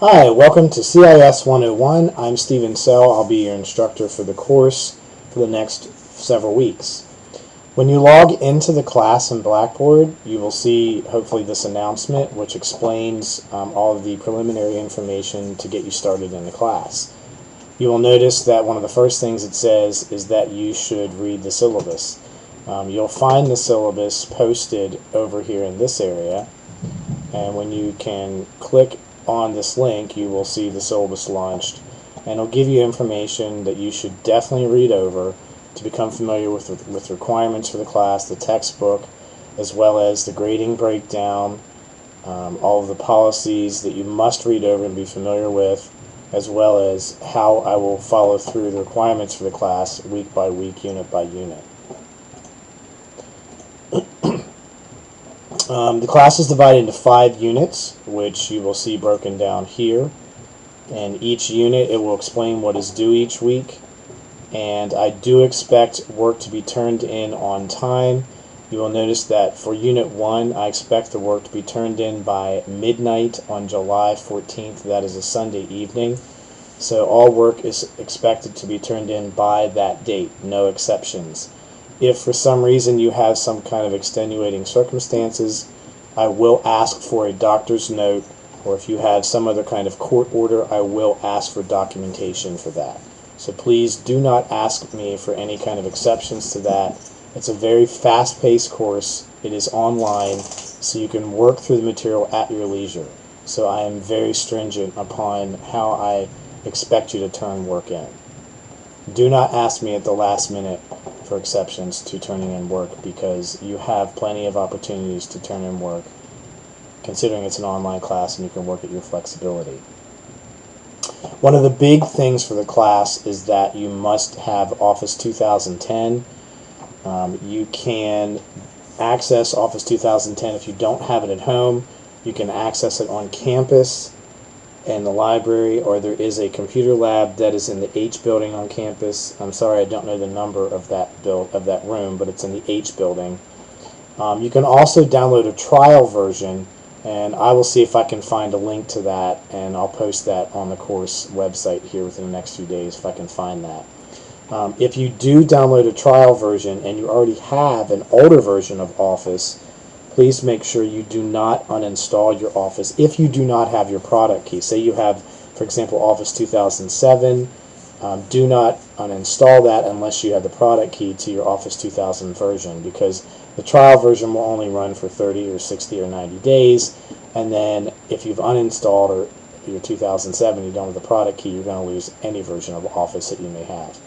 Hi, welcome to CIS 101. I'm Stephen Sell. I'll be your instructor for the course for the next several weeks. When you log into the class in Blackboard, you will see hopefully this announcement which explains all of the preliminary information to get you started in the class. You will notice that one of the first things it says is that you should read the syllabus. You'll find the syllabus posted over here in this area, and when you can click on this link, you will see the syllabus launched, and it'll give you information that you should definitely read over to become familiar with requirements for the class, the textbook, as well as the grading breakdown, all of the policies that you must read over and be familiar with, as well as how I will follow through the requirements for the class week by week, unit by unit. The class is divided into 5 units, which you will see broken down here. And each unit, it will explain what is due each week. And I do expect work to be turned in on time. You will notice that for Unit 1, I expect the work to be turned in by midnight on July 14th. That is a Sunday evening. So all work is expected to be turned in by that date, no exceptions. If for some reason you have some kind of extenuating circumstances, I will ask for a doctor's note, or if you have some other kind of court order, I will ask for documentation for that. So please do not ask me for any kind of exceptions to that. It's a very fast-paced course. It is online, so you can work through the material at your leisure. So I am very stringent upon how I expect you to turn work in. Do not ask me at the last minute for exceptions to turning in work, because you have plenty of opportunities to turn in work, considering it's an online class and you can work at your flexibility. One of the big things for the class is that you must have Office 2010. You can access Office 2010 if you don't have it at home. You can access it on campus in the library, or there is a computer lab that is in the H building on campus. I'm sorry, I don't know the number of that room, but it's in the H building. You can also download a trial version, and I will see if I can find a link to that, and I'll post that on the course website here within the next few days if I can find that. If you do download a trial version and you already have an older version of Office, please make sure you do not uninstall your Office if you do not have your product key. Say you have, for example, Office 2007. Do not uninstall that unless you have the product key to your Office 2000 version, because the trial version will only run for 30 or 60 or 90 days, and then if you've uninstalled your 2007, you don't have the product key, you're going to lose any version of Office that you may have.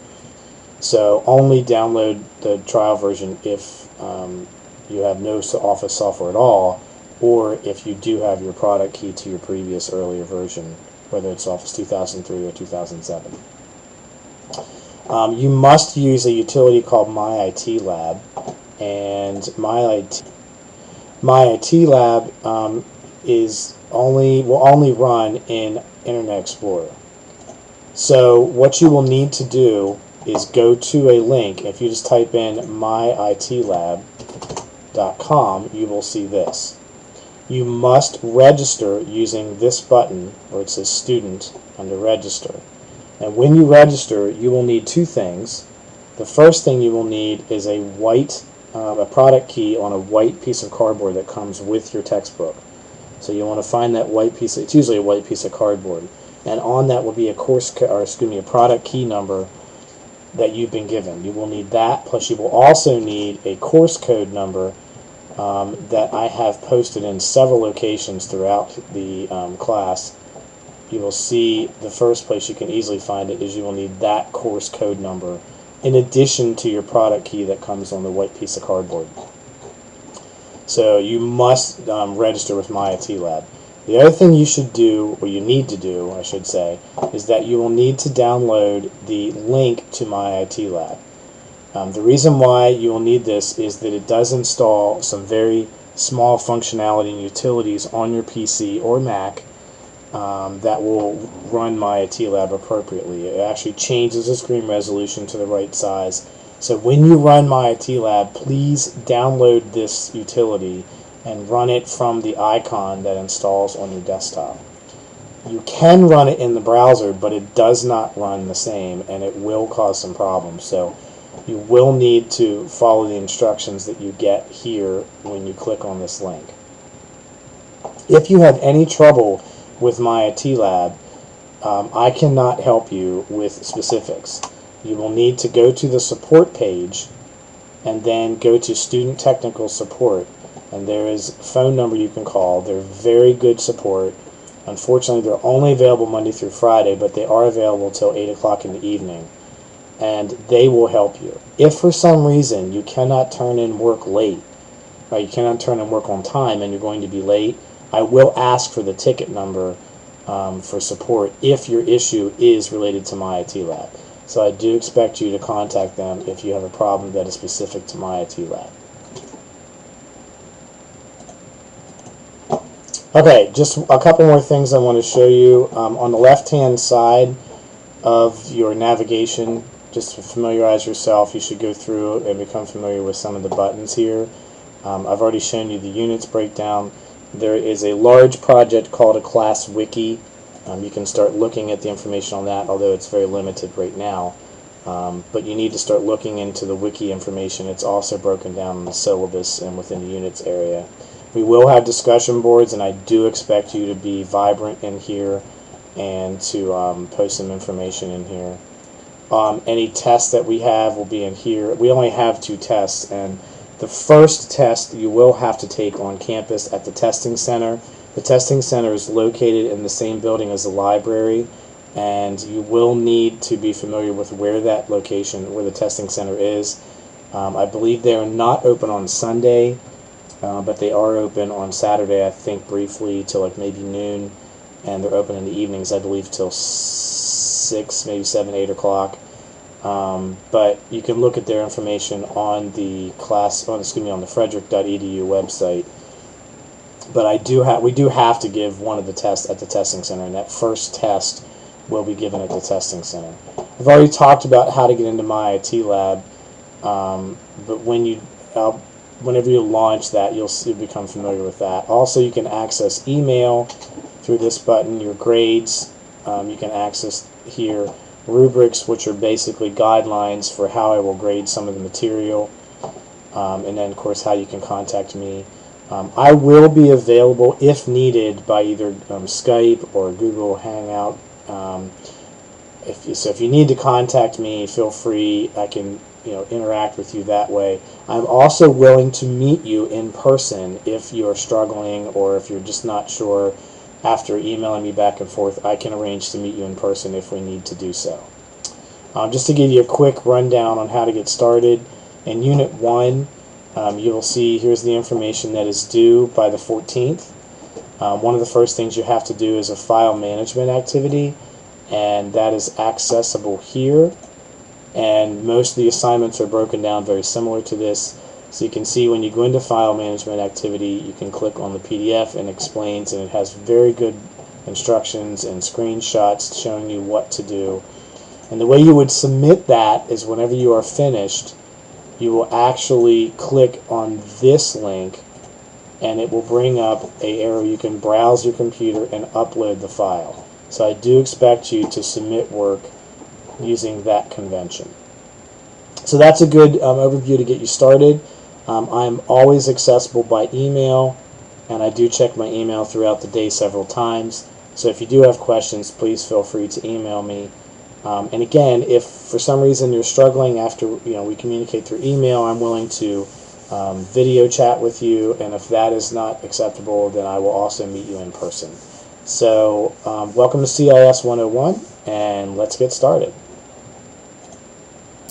So only download the trial version if you have no Office software at all, or if you do have your product key to your previous earlier version, whether it's Office 2003 or 2007. You must use a utility called MyITLab, and MyITLab will only run in Internet Explorer. So what you will need to do is go to a link. If you just type in myitlab.com, you will see this. You must register using this button where it says Student under Register. And when you register, you will need 2 things. The first thing you will need is a product key on a white piece of cardboard that comes with your textbook. So you want to find that white piece. It's usually a white piece of cardboard, and on that will be a product key number that you've been given. You will need that, plus you will also need a course code number that I have posted in several locations throughout the class. You will see the first place you can easily find it is you will need that course code number in addition to your product key that comes on the white piece of cardboard. So you must register with MyITLab. The other thing you should do, or you need to do, I should say, is that you will need to download the link to MyITLab. The reason why you will need this is that it does install some very small functionality and utilities on your PC or Mac that will run MyITLab appropriately. It actually changes the screen resolution to the right size. So when you run MyITLab, please download this utility and run it from the icon that installs on your desktop. You can run it in the browser, but it does not run the same, and it will cause some problems. So you will need to follow the instructions that you get here when you click on this link. If you have any trouble with My IT Lab, I cannot help you with specifics. You will need to go to the support page and then go to Student Technical Support, and there is a phone number you can call. They're very good support. Unfortunately, they're only available Monday through Friday, but they are available till 8 o'clock in the evening, and they will help you. If for some reason you cannot turn in work late, or you cannot turn in work on time and you're going to be late, I will ask for the ticket number for support if your issue is related to My IT Lab. So I do expect you to contact them if you have a problem that is specific to My IT Lab. Okay, just a couple more things I want to show you. On the left-hand side of your navigation, just to familiarize yourself, you should go through and become familiar with some of the buttons here. I've already shown you the units breakdown. There is a large project called a class wiki. You can start looking at the information on that, although it's very limited right now. But you need to start looking into the wiki information. It's also broken down in the syllabus and within the units area. We will have discussion boards, and I do expect you to be vibrant in here and to post some information in here. Any tests that we have will be in here. We only have 2 tests, and the first test you will have to take on campus at the testing center. The testing center is located in the same building as the library, and you will need to be familiar with where that location, where the testing center is. I believe they are not open on Sunday, but they are open on Saturday, I think briefly, till like maybe noon, and they're open in the evenings, I believe, till 6, maybe 7, 8 o'clock. But you can look at their information on the on the frederick.edu website. But we do have to give one of the tests at the testing center, and that first test will be given at the testing center. I've already talked about how to get into My IT Lab, but whenever you launch that, you'll become familiar with that. Also, you can access email through this button, your grades. You can access here rubrics, which are basically guidelines for how I will grade some of the material, and then of course how you can contact me. I will be available if needed by either Skype or Google Hangout. If you need to contact me, feel free. I can interact with you that way. I'm also willing to meet you in person if you are struggling or if you're just not sure. After emailing me back and forth, I can arrange to meet you in person if we need to do so. Just to give you a quick rundown on how to get started, in Unit 1, you will see here's the information that is due by the 14th. One of the first things you have to do is a file management activity, and that is accessible here. And most of the assignments are broken down very similar to this. So you can see when you go into file management activity, you can click on the PDF and it explains, and it has very good instructions and screenshots showing you what to do. And the way you would submit that is whenever you are finished, you will actually click on this link and it will bring up an area. You can browse your computer and upload the file. So I do expect you to submit work using that convention. So that's a good overview to get you started. I'm always accessible by email, and I do check my email throughout the day several times. So if you do have questions, please feel free to email me. And again, if for some reason you're struggling after we communicate through email, I'm willing to video chat with you, and if that is not acceptable, then I will also meet you in person. So welcome to CIS 101, and let's get started.